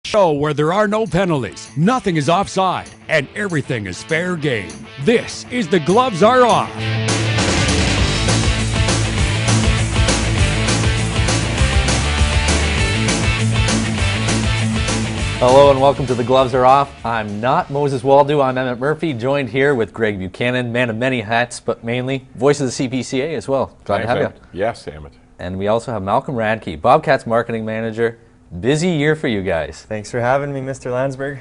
Show where there are no penalties, nothing is offside, and everything is fair game. This is The Gloves Are Off. Hello and welcome to The Gloves Are Off. I'm not Moses Waldo, I'm Emmett Murphy, joined here with Greg Buchanan, man of many hats, but mainly voice of the CPCA as well. Glad to have you. Yes, Emmett. And we also have Malcolm Radke, Bobcats marketing manager. Busy year for you guys. Thanks for having me, Mr. Landsberg.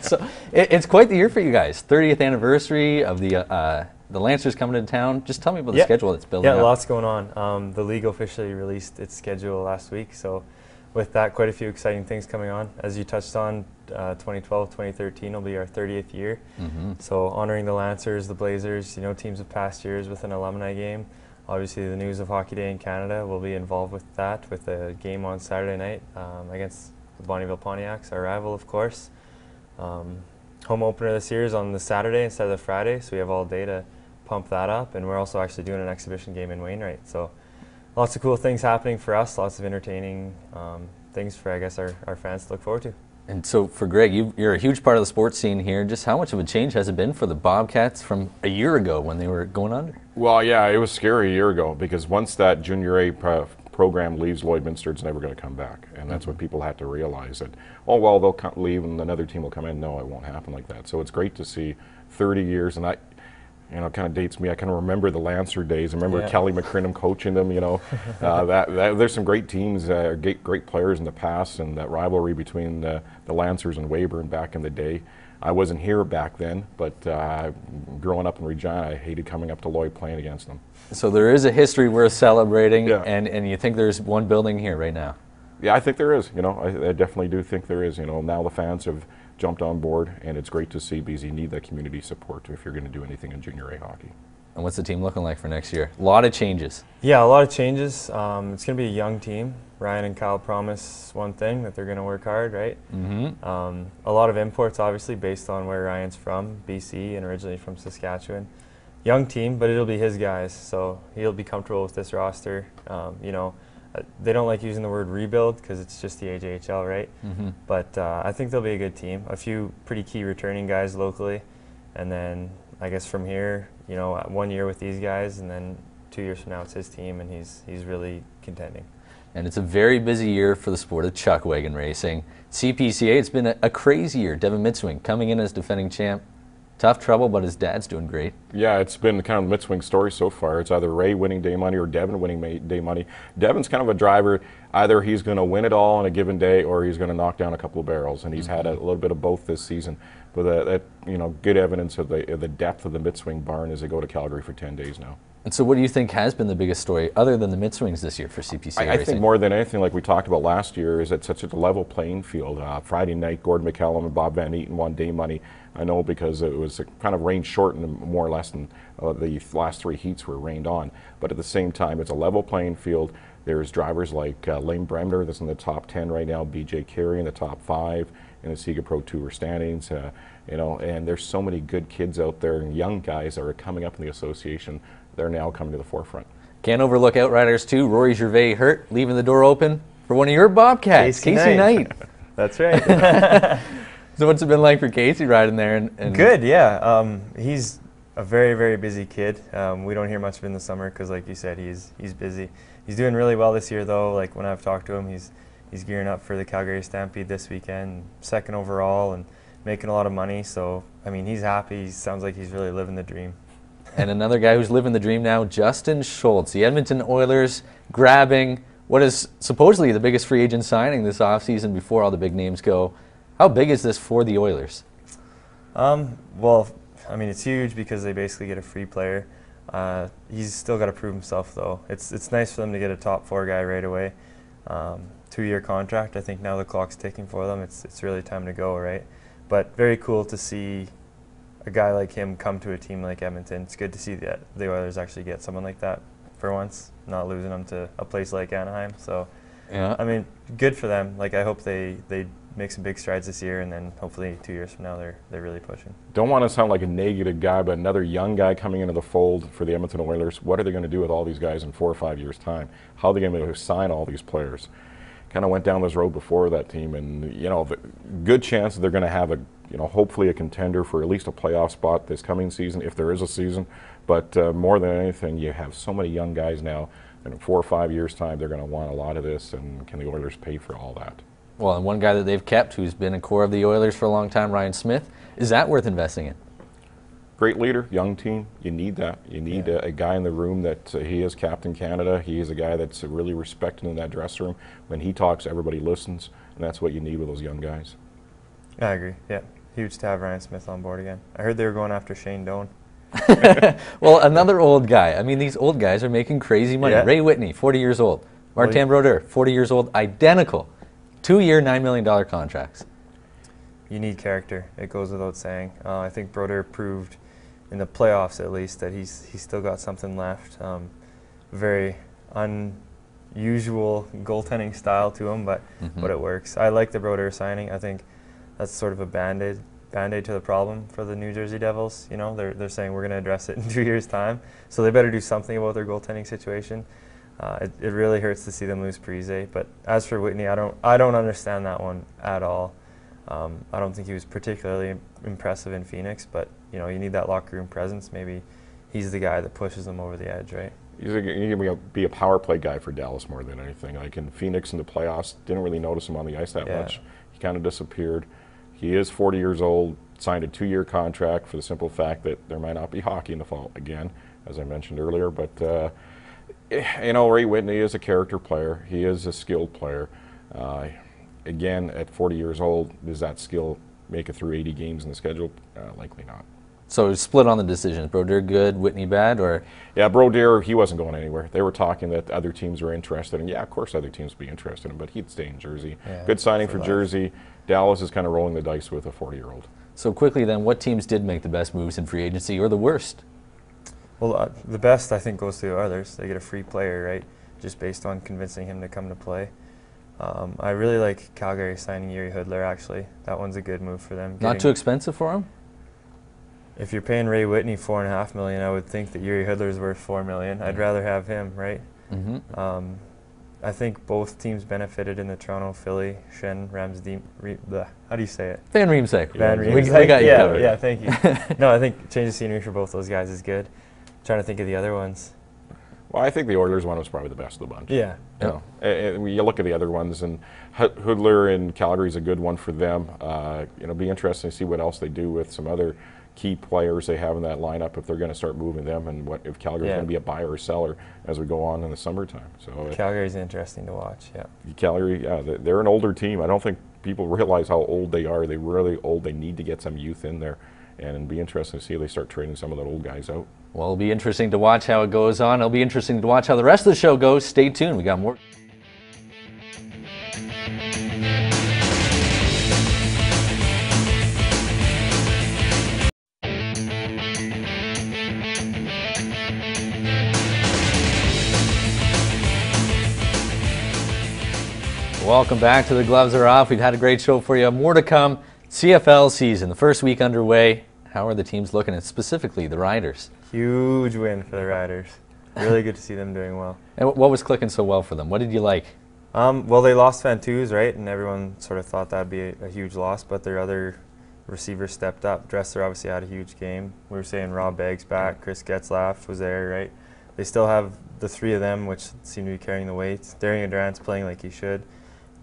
So, it's quite the year for you guys. 30th anniversary of the Lancers coming to town. Just tell me about the schedule that's building up. Yeah, lots going on. The league officially released its schedule last week, so with that, quite a few exciting things coming on. As you touched on, 2012, 2013 will be our 30th year. So honoring the Lancers, the Blazers, teams of past years with an alumni game. Obviously, the News of Hockey Day in Canada will be involved with that, with a game on Saturday night against the Bonnyville Pontiacs, our rival, of course. Home opener this year is on the Saturday instead of the Friday, so we have all day to pump that up. And we're also actually doing an exhibition game in Wainwright. So lots of cool things happening for us, lots of entertaining things for, I guess, our fans to look forward to. And so for Greg, you're a huge part of the sports scene here. Just how much of a change has it been for the Bobcats from a year ago when they were going under? Well, yeah, it was scary a year ago because once that Junior A program leaves Lloydminster, it's never going to come back. And that's what people had to realize, that, oh, well, they'll leave and another team will come in. No, it won't happen like that. So it's great to see 30 years, and it kind of dates me. I kind of remember the Lancer days. I remember Kelly McCrimmon coaching them, there's some great teams, great players in the past, and that rivalry between the Lancers and Weyburn back in the day. I wasn't here back then, but growing up in Regina, I hated coming up to Lloyd playing against them. So there is a history worth celebrating, and you think there's one building here right now? Yeah, I think there is. I definitely do think there is. Now the fans have jumped on board, and it's great to see because you need that community support if you're going to do anything in Junior A hockey. And what's the team looking like for next year? A lot of changes. Yeah, a lot of changes. It's going to be a young team. Ryan and Kyle promise one thing, that they're going to work hard, right? A lot of imports, obviously, based on where Ryan's from, BC, and originally from Saskatchewan. Young team, but it'll be his guys, so he'll be comfortable with this roster. They don't like using the word rebuild because it's just the AJHL, right? But I think they'll be a good team. A few pretty key returning guys locally, and then I guess from here, 1 year with these guys, and then 2 years from now it's his team, and he's really contending. And it's a very busy year for the sport of chuck wagon racing. CPCA, it's been a crazy year. Devin Mitswing coming in as defending champ. Tough trouble, but his dad's doing great. Yeah, it's been kind of Mitswing's story so far. It's either Ray winning day money or Devin winning day money. Devin's kind of a driver. Either he's going to win it all on a given day or he's going to knock down a couple of barrels, and he's had a little bit of both this season. But that good evidence of the depth of the Mitswing barn as they go to Calgary for 10 days now. And so what do you think has been the biggest story, other than the Mitswings this year for CPCA I think more than anything, like we talked about last year, is it's such a level playing field. Friday night, Gordon McCallum and Bob Van Eaton won day money. I know because it was kind of rain shortened more or less than the last three heats were rained on. But at the same time, it's a level playing field. There's drivers like Lane Bremner that's in the top 10 right now, BJ Carey in the top 5 in the Sega Pro Tour standings. And there's so many good kids out there and young guys that are coming up in the association. They're now coming to the forefront. Can't overlook Outriders too. Rory Gervais hurt, leaving the door open for one of your Bobcats, Casey Knight. That's right. So what's it been like for Casey riding there? And Good, yeah. He's a very, very busy kid. We don't hear much of him in the summer because, like you said, he's busy. He's doing really well this year, though. Like when I've talked to him, he's gearing up for the Calgary Stampede this weekend, second overall, and making a lot of money. So I mean, he's happy. He sounds like he's really living the dream. And another guy who's living the dream now, Justin Schultz, the Edmonton Oilers grabbing what is supposedly the biggest free agent signing this offseason before all the big names go. How big is this for the Oilers? Well, I mean, it's huge because they basically get a free player. He's still got to prove himself, though. It's nice for them to get a top 4 guy right away. 2-year contract. I think now the clock's ticking for them. It's really time to go, right? But very cool to see a guy like him come to a team like Edmonton. It's good to see that the Oilers actually get someone like that for once, not losing them to a place like Anaheim. So, I mean, good for them. Like, I hope they make some big strides this year, and then hopefully 2 years from now they're really pushing. Don't want to sound like a negative guy, but another young guy coming into the fold for the Edmonton Oilers. What are they going to do with all these guys in 4 or 5 years' time? How are they going to be able to sign all these players? kind of went down this road before that team, and you know, good chance that they're going to have a, you know, hopefully a contender for at least a playoff spot this coming season, if there is a season. But more than anything, you have so many young guys now, and in 4 or 5 years' time, they're going to want a lot of this, and can the Oilers pay for all that? Well, and one guy that they've kept who's been a core of the Oilers for a long time, Ryan Smith, is that worth investing in? Great leader, young team. You need that. You need a guy in the room that he is Captain Canada. He is a guy that's really respected in that dressing room. When he talks, everybody listens, and that's what you need with those young guys. I agree. Yeah, huge to have Ryan Smith on board again. I heard they were going after Shane Doan. Well, another old guy. I mean, these old guys are making crazy money. Yeah. Ray Whitney, 40 years old. Martin Brodeur, 40 years old, identical. 2-year, $9 million contracts. You need character. It goes without saying. I think Brodeur proved in the playoffs, at least, that he's still got something left. Very unusual goaltending style to him, but it works. I like the Brodeur signing. I think that's sort of a band-aid to the problem for the New Jersey Devils. You know, they're saying we're going to address it in 2 years' time, so they better do something about their goaltending situation. It really hurts to see them lose Parise. But as for Whitney, I don't understand that one at all. I don't think he was particularly impressive in Phoenix, but you know, you need that locker room presence. Maybe he's the guy that pushes them over the edge, right? He's going to be a power play guy for Dallas more than anything. Like in Phoenix in the playoffs, didn't really notice him on the ice that much. He kind of disappeared. He is 40 years old, signed a 2-year contract for the simple fact that there might not be hockey in the fall again, as I mentioned earlier. But you know, Ray Whitney is a character player. He is a skilled player. Again, at 40 years old, does that skill make it through 80 games in the schedule? Likely not. So split on the decisions. Brodeur good, Whitney bad, or? Yeah, Brodeur, he wasn't going anywhere. They were talking that other teams were interested, and yeah, of course other teams would be interested in him, but he'd stay in Jersey. Yeah, good signing for Jersey. Dallas is kind of rolling the dice with a 40-year-old. So quickly then, what teams did make the best moves in free agency, or the worst? Well, the best, I think, goes to the Oilers. They get a free player, right, just based on convincing him to come to play. I really like Calgary signing Yuri Hoodler, actually. That one's a good move for them. Not too expensive for him? If you're paying Ray Whitney $4.5 million, I would think that Yuri Hoodler's worth $4 million. I'd rather have him, right? I think both teams benefited in the Toronto, Philly, Shen, Ramsden, how do you say it? Van Riemsdyk. Van Riemsdyk. We got you covered. Yeah, thank you. No, I think change of scenery for both those guys is good. I'm trying to think of the other ones. Well, I think the Oilers one was probably the best of the bunch. Yeah. You know, and you look at the other ones, and Hoodler in Calgary is a good one for them. You know, be interesting to see what else they do with some other key players they have in that lineup, if they're going to start moving them, and what if Calgary's going to be a buyer or seller as we go on in the summertime. So Calgary's interesting to watch. Yeah. Calgary, they're an older team. I don't think people realize how old they are. They're really old. They need to get some youth in there, and it'll be interesting to see if they start trading some of the old guys out. Well, it'll be interesting to watch how it goes on. It'll be interesting to watch how the rest of the show goes. Stay tuned. We got more. Welcome back to The Gloves Are Off. We've had a great show for you. More to come. CFL season, the first week underway. How are the teams looking, and specifically the Riders? Huge win for the Riders. Really good to see them doing well. And what was clicking so well for them? What did you like? Well, they lost Fantuz, right? And everyone sort of thought that'd be a huge loss, but their other receivers stepped up. Dressler obviously had a huge game. We were saying Rob Baggs back, Chris Getzlaff was there, right? They still have the three of them, which seem to be carrying the weight. Darian Durant's playing like he should.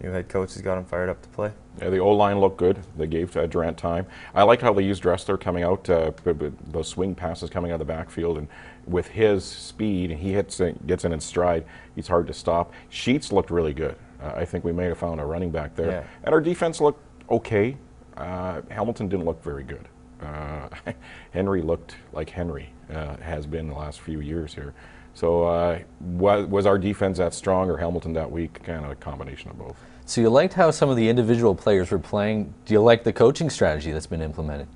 New head coach has got him fired up to play. Yeah, the O-line looked good. They gave Durant time. I like how they used Dressler coming out, those swing passes coming out of the backfield, and with his speed, and he gets in stride, he's hard to stop. Sheets looked really good. I think we may have found a running back there. Yeah. And our defense looked okay. Hamilton didn't look very good. Henry looked like Henry has been the last few years here. So was our defense that strong or Hamilton that weak? Kind of a combination of both. So you liked how some of the individual players were playing. Do you like the coaching strategy that's been implemented?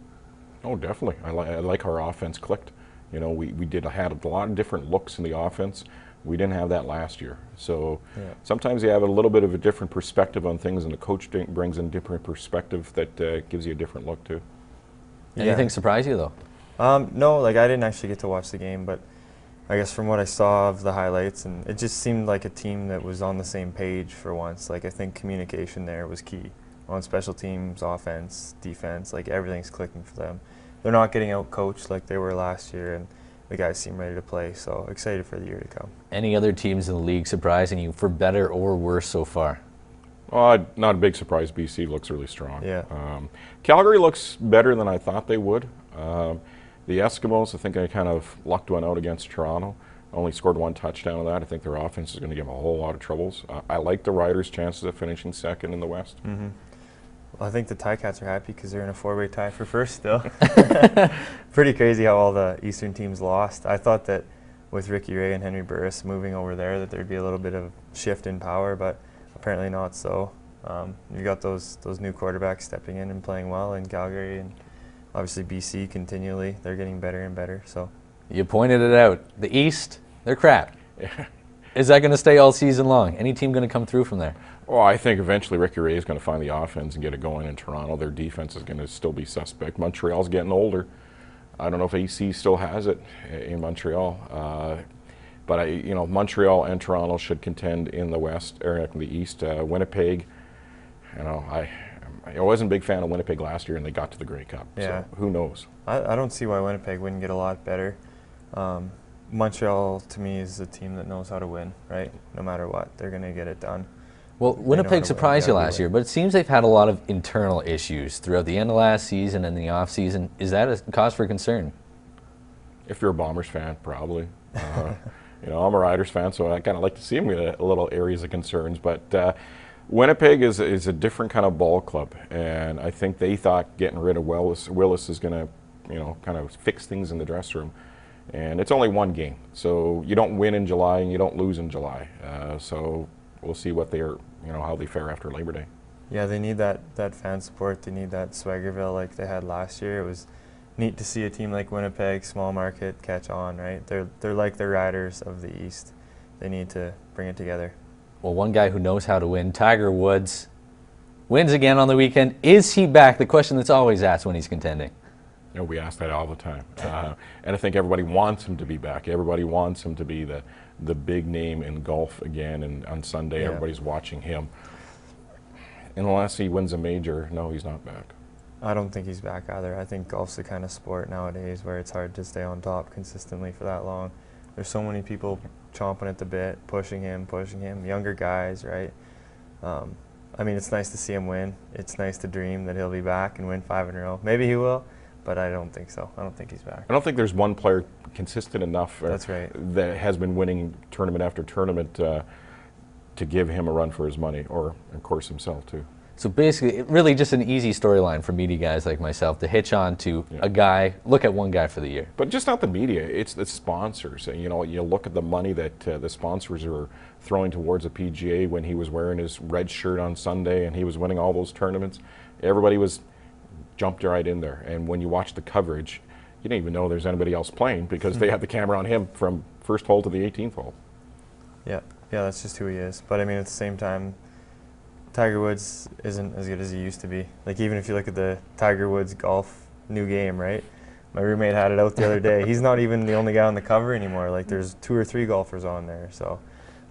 Oh, definitely. I like how our offense clicked. You know, we had a lot of different looks in the offense. We didn't have that last year. So sometimes you have a little bit of a different perspective on things, and the coach brings in different perspective that gives you a different look too. Anything surprise you though? No, like I didn't actually get to watch the game, but I guess from what I saw of the highlights, and it just seemed like a team that was on the same page for once. Like I think communication there was key on special teams, offense, defense. Like everything's clicking for them. They're not getting out coached like they were last year, and the guys seem ready to play. So excited for the year to come. Any other teams in the league surprising you for better or worse so far? Not a big surprise. BC looks really strong. Yeah. Calgary looks better than I thought they would. The Eskimos, I think I kind of lucked one out against Toronto. Only scored one touchdown of that. I think their offense is going to give them a whole lot of troubles. I like the Riders' chances of finishing second in the West. Mm-hmm. Well, I think the Ticats are happy because they're in a 4-way tie for first still. Pretty crazy how all the Eastern teams lost. I thought that with Ricky Ray and Henry Burris moving over there that there'd be a little bit of shift in power, but apparently not so. You got those new quarterbacks stepping in and playing well in Calgary, and obviously BC continually. They're getting better and better. So You pointed it out. The East, they're crap. Is that going to stay all season long? Any team going to come through from there? Well, I think eventually Ricky Ray is going to find the offense and get it going in Toronto. Their defense is going to still be suspect. Montreal's getting older. I don't know if AC still has it in Montreal. But Montreal and Toronto should contend in the West or in the East. Winnipeg, I wasn't a big fan of Winnipeg last year, and they got to the Grey Cup. Yeah. So who knows? I don't see why Winnipeg wouldn't get a lot better. Montreal, to me, is a team that knows how to win, right? No matter what, they're going to get it done. Well, Winnipeg surprised you last year, but it seems they've had a lot of internal issues throughout the end of last season and the off season. Is that a cause for concern? If you're a Bombers fan, probably. I'm a Riders fan, so I kind of like to see them get a little areas of concerns. But Winnipeg is a different kind of ball club, and I think they thought getting rid of Willis is going to, kind of fix things in the dressing room. And it's only one game, so you don't win in July and you don't lose in July. So we'll see what how they fare after Labor Day. Yeah, they need that fan support. They need that Swaggerville like they had last year. It was neat to see a team like Winnipeg, small market, catch on, right? They're like the Riders of the East. They need to bring it together. Well, one guy who knows how to win, Tiger Woods, wins again on the weekend. Is he back? The question that's always asked when he's contending. We ask that all the time. And I think everybody wants him to be back. Everybody wants him to be the big name in golf again, and on Sunday everybody's watching him. Unless he wins a major, no, he's not back. I don't think he's back either. I think golf's the kind of sport nowadays where it's hard to stay on top consistently for that long. There's so many people chomping at the bit, pushing him, younger guys, right? It's nice to see him win. It's nice to dream that he'll be back and win 5 in a row. Maybe he will, but I don't think so. I don't think he's back. I don't think there's one player consistent enough That's right. that has been winning tournament after tournament to give him a run for his money, or, of course, himself, too. So basically, really just an easy storyline for media guys like myself to hitch on to a guy, look at one guy for the year. But just not the media, it's the sponsors. You look at the money that the sponsors are throwing towards the PGA when he was wearing his red shirt on Sunday and he was winning all those tournaments. Everybody was jumped right in there. And when you watch the coverage, you didn't even know there's anybody else playing because they had the camera on him from first hole to the 18th hole. Yeah, that's just who he is. But, at the same time, Tiger Woods isn't as good as he used to be. Like, even if you look at the Tiger Woods golf new game, right? My roommate had it out the other day. He's not even the only guy on the cover anymore. Like, there's 2 or 3 golfers on there. So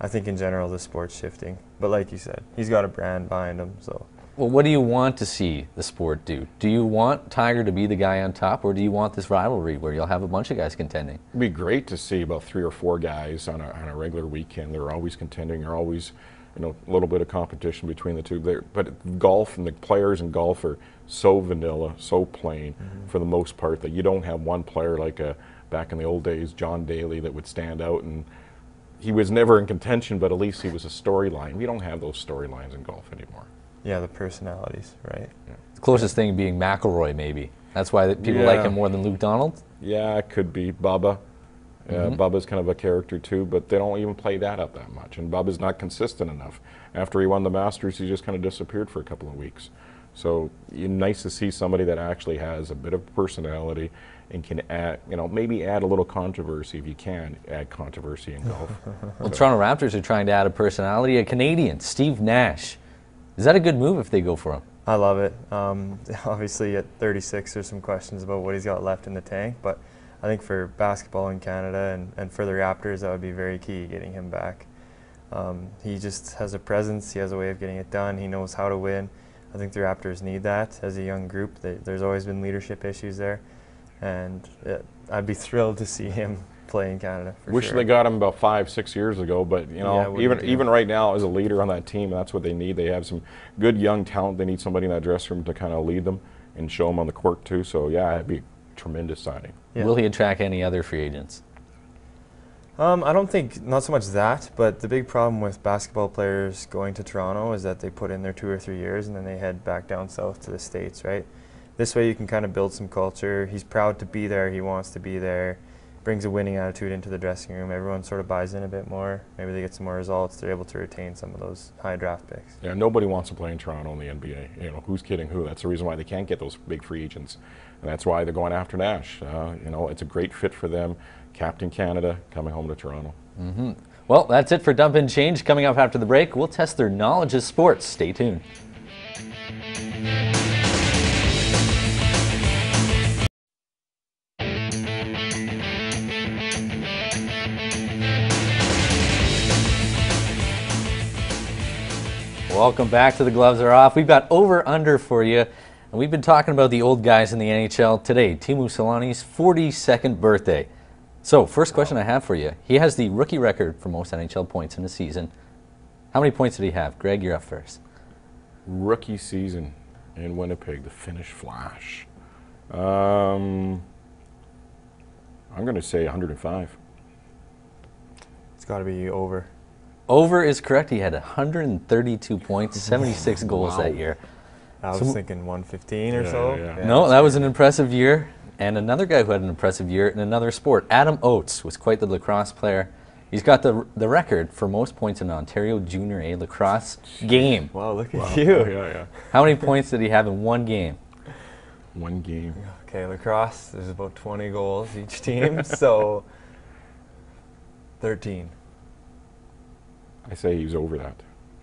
I think in general the sport's shifting. But like you said, he's got a brand behind him. So. Well, what do you want to see the sport do? Do you want Tiger to be the guy on top, or do you want this rivalry where you'll have a bunch of guys contending? It'd be great to see about 3 or 4 guys on a regular weekend. They're always contending. They're always a little bit of competition between the two. But golf and the players in golf are so vanilla, so plain for the most part that you don't have one player like back in the old days, John Daly, that would stand out. And he was never in contention, but at least he was a storyline. We don't have those storylines in golf anymore. Yeah, the personalities, right? Yeah. The closest thing being McIlroy, maybe. That's why people like him more than Luke Donald? Yeah, it could be. Bubba. Bubba's kind of a character too, but they don't even play that up that much. And Bubba's not consistent enough. After he won the Masters, he just kind of disappeared for a couple of weeks. So nice to see somebody that actually has a bit of personality and can add, maybe add a little controversy if you can add controversy in golf. Well, Toronto Raptors are trying to add a personality, a Canadian, Steve Nash. Is that a good move if they go for him? I love it. Obviously, at 36, there's some questions about what he's got left in the tank, but I think for basketball in Canada and for the Raptors, that would be very key, getting him back. He just has a presence. He has a way of getting it done. He knows how to win. I think the Raptors need that as a young group. There's always been leadership issues there, and I'd be thrilled to see him play in Canada. Wish sure. they got him about 5-6 years ago, but you know, Yeah, even right now as a leader on that team, that's what they need. They have some good young talent. They need somebody in that dressing room to kind of lead them and show them on the court too. So yeah, it'd be a tremendous signing. Yeah. Will he attract any other free agents? I don't think, not so much that, but the big problem with basketball players going to Toronto is that they put in their 2 or 3 years and then they head back down south to the States, right? This way you can kind of build some culture. He's proud to be there. He wants to be there. Brings a winning attitude into the dressing room. Everyone sort of buys in a bit more. Maybe they get some more results. They're able to retain some of those high draft picks. Yeah, nobody wants to play in Toronto in the NBA. You know, who's kidding who? That's the reason why they can't get those big free agents, and that's why they're going after Nash. You know, it's a great fit for them. Captain Canada coming home to Toronto. Mm-hmm. Well, that's it for Dump and Change. Coming up after the break, we'll test their knowledge of sports. Stay tuned. Welcome back to The Gloves Are Off. We've got over-under for you, and we've been talking about the old guys in the NHL today. Teemu Selanne's 42nd birthday. So, first question I have for you. He has the rookie record for most NHL points in a season. How many points did he have? Greg, you're up first. Rookie season in Winnipeg, the Finnish Flash. I'm going to say 105. It's got to be over. Over is correct. He had 132 points, 76 goals that year. I was thinking 115 or so. yeah. No, that was an impressive year. And another guy who had an impressive year in another sport, Adam Oates, was quite the lacrosse player. He's got the record for most points in an Ontario Junior A lacrosse game. Wow, look at you. Oh, yeah. How many points did he have in one game? One game. Okay, lacrosse, there's about 20 goals each team, so 13. I say he's over that.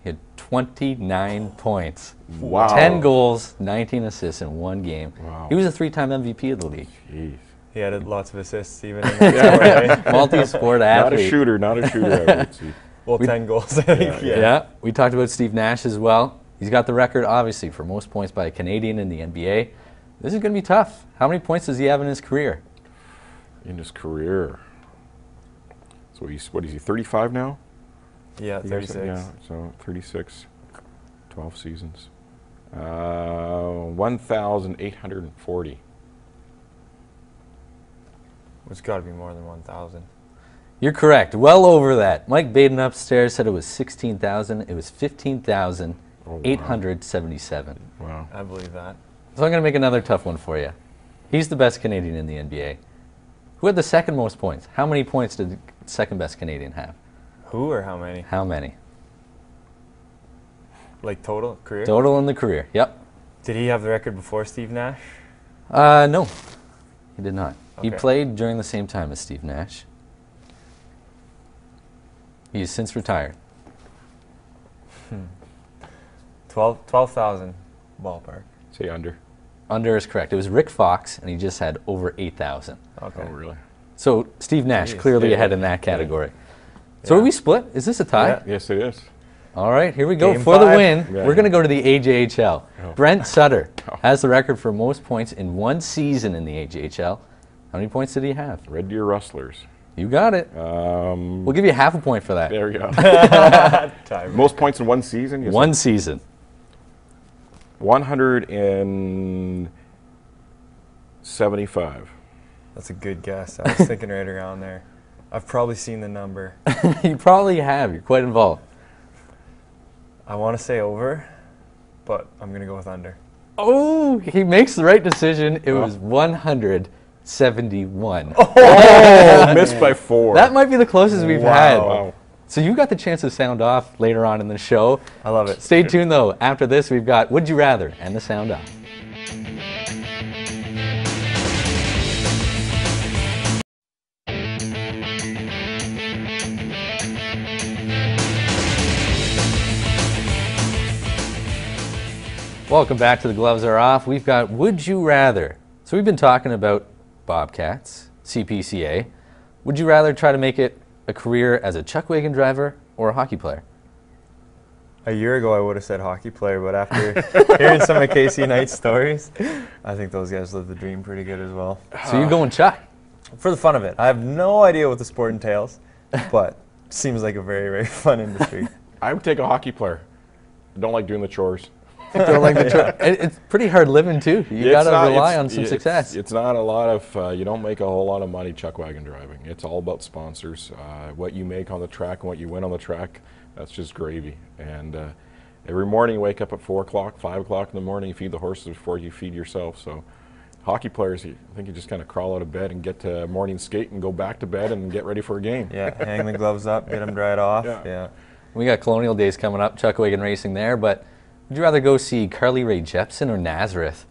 He had 29 points. Wow. 10 goals, 19 assists in one game. Wow. He was a 3-time MVP of the league. Jeez. He had lots of assists even in the sport, Multi-sport Not athlete. not a shooter. I would see. Well, 10 goals, I think, Yeah, we talked about Steve Nash as well. He's got the record, obviously, for most points by a Canadian in the NBA. This is going to be tough. How many points does he have in his career? In his career. So he's, what is he, 35 now? Yeah, 36. Yeah, so 36, 12 seasons. 1,840. It's got to be more than 1,000. You're correct. Well over that. Mike Baden upstairs said it was 16,000. It was 15,877. Wow. I believe that. So I'm going to make another tough one for you. He's the best Canadian in the NBA. Who had the second most points? How many points did the second best Canadian have? Who or how many? How many? Like total career? Total in the career. Yep. Did he have the record before Steve Nash? No, he did not. He Okay. played during the same time as Steve Nash. He has since retired. 12,000 ballpark. Say under. Under is correct. It was Rick Fox, and he just had over 8,000. Okay. Oh, really? So Steve Nash Jeez. clearly Yeah. ahead in that category. So Yeah. are we split? Is this a tie? Yeah. Yes, it is. All right, here we go. Game For the 5. win, Yeah. we're going to go to the AJHL. Oh. Brent Sutter Oh. has the record for most points in one season in the AJHL. How many points did he have? Red Deer Rustlers. You got it. We'll give you half a point for that. There you go. Time. Most points in one season? You One said? season. 175. That's a good guess. I was thinking right around there. I've probably seen the number. You probably have. You're quite involved. I want to say over, but I'm going to go with under. Oh, he makes the right decision. It was 171. Oh, missed by 4. That might be the closest we've had. Wow. So you got the chance to sound off later on in the show. I love it. Stay tuned, though. After this, we've got Would You Rather and the sound off. Welcome back to The Gloves Are Off. We've got Would You Rather. So we've been talking about Bobcats, CPCA. Would you rather try to make it a career as a chuck wagon driver or a hockey player? A year ago, I would have said hockey player, but after hearing some of Casey Knight's stories, I think those guys live the dream pretty good as well. So you're going chuck? For the fun of it. I have no idea what the sport entails, but seems like a very, very fun industry. I would take a hockey player. I don't like doing the chores. Don't like the It's pretty hard living too. You got to rely on some success. It's not a lot of, you don't make a whole lot of money chuck wagon driving. It's all about sponsors. What you make on the track and what you win on the track, that's just gravy. And every morning you wake up at 4 o'clock, 5 o'clock in the morning, you feed the horses before you feed yourself. So hockey players, I think you just kind of crawl out of bed and get to morning skate and go back to bed and get ready for a game. Yeah, hang the gloves up, get them dried off. Yeah. We got Colonial Days coming up, chuck wagon racing there, but would you rather go see Carly Rae Jepsen or Nazareth?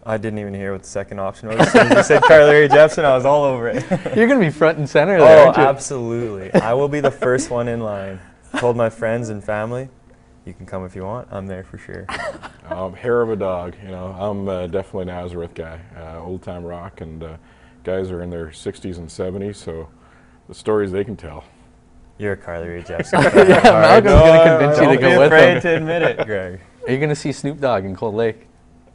I didn't even hear what the second option was. As soon as you said Carly Rae Jepsen, I was all over it. You're going to be front and center there, aren't you? Absolutely. I will be the first one in line. Told my friends and family, you can come if you want. I'm there for sure. Hair of a dog, you know. I'm definitely a Nazareth guy. Old time rock, and guys are in their 60s and 70s, so the stories they can tell. You're a Carly Rae Jepsen. Yeah, Malcolm's going to convince you to go with him. Don't be afraid to admit it, Greg. Are you going to see Snoop Dogg in Cold Lake?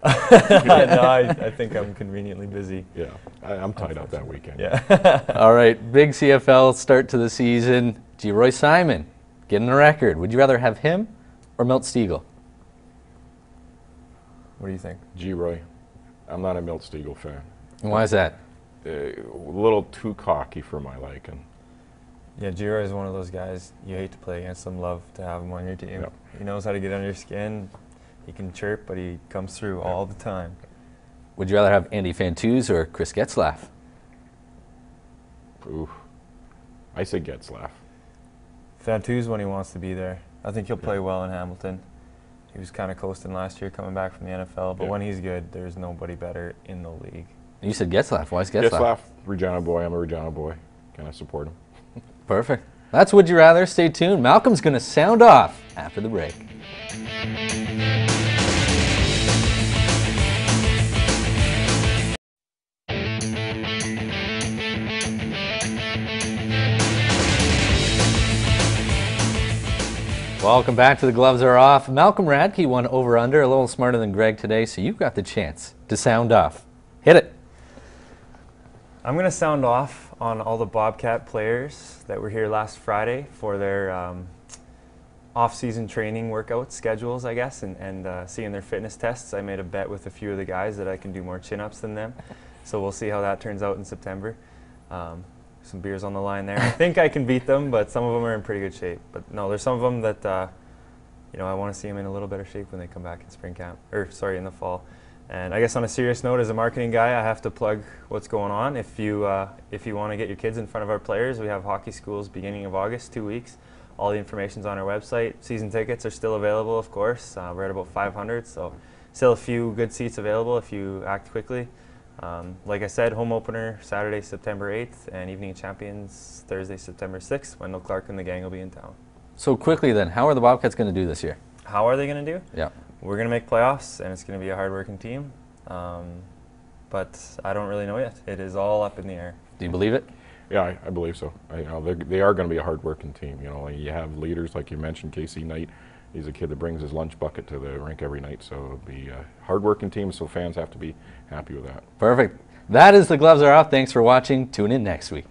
No, I think I'm conveniently busy. Yeah, I'm tied up that weekend. Yeah. All right, big CFL start to the season. Geroy Simon getting a record. Would you rather have him or Milt Stegall? What do you think? Geroy. I'm not a Milt Stegall fan. And why is that? A little too cocky for my liking. Yeah, Geroy is one of those guys you hate to play against him, love to have him on your team. Yep. He knows how to get under your skin. He can chirp, but he comes through all the time. Would you rather have Andy Fantuz or Chris Getzlaff? Ooh. I say Getzlaff. Fantuz when he wants to be there. I think he'll play well in Hamilton. He was kind of coasting last year coming back from the NFL, but when he's good, there's nobody better in the league. You said Getzlaff. Why is Getzlaff? Getzlaff, Regina boy. I'm a Regina boy. Can I support him? Perfect. That's Would You Rather. Stay tuned. Malcolm's going to sound off after the break. Welcome back to The Gloves Are Off. Malcolm Radke won over under, a little smarter than Greg today, so you've got the chance to sound off. Hit it. I'm going to sound off on all the Bobcat players that were here last Friday for their off-season training workout schedules, I guess, and seeing their fitness tests. I made a bet with a few of the guys that I can do more chin-ups than them, so we'll see how that turns out in September. Some beers on the line there. I think I can beat them, but some of them are in pretty good shape. But no, there's some of them that I want to see them in a little better shape when they come back in spring camp, in the fall. And I guess on a serious note, as a marketing guy, I have to plug what's going on. If you want to get your kids in front of our players, we have hockey schools beginning of August, 2 weeks. All the information's on our website. Season tickets are still available, of course. We're at about 500, so still a few good seats available if you act quickly. Like I said, home opener Saturday, September 8th, and Evening of Champions Thursday, September 6th. Wendell Clark and the gang will be in town. So quickly then, how are the Bobcats going to do this year? How are they going to do? Yeah. We're going to make playoffs, and it's going to be a hard-working team. But I don't really know yet. It is all up in the air. Do you believe it? Yeah, I believe so. They are going to be a hard-working team. You know, you have leaders like you mentioned, Casey Knight. He's a kid that brings his lunch bucket to the rink every night, so it'll be a hard-working team, so fans have to be happy with that. Perfect. That is The Gloves Are Off. Thanks for watching. Tune in next week.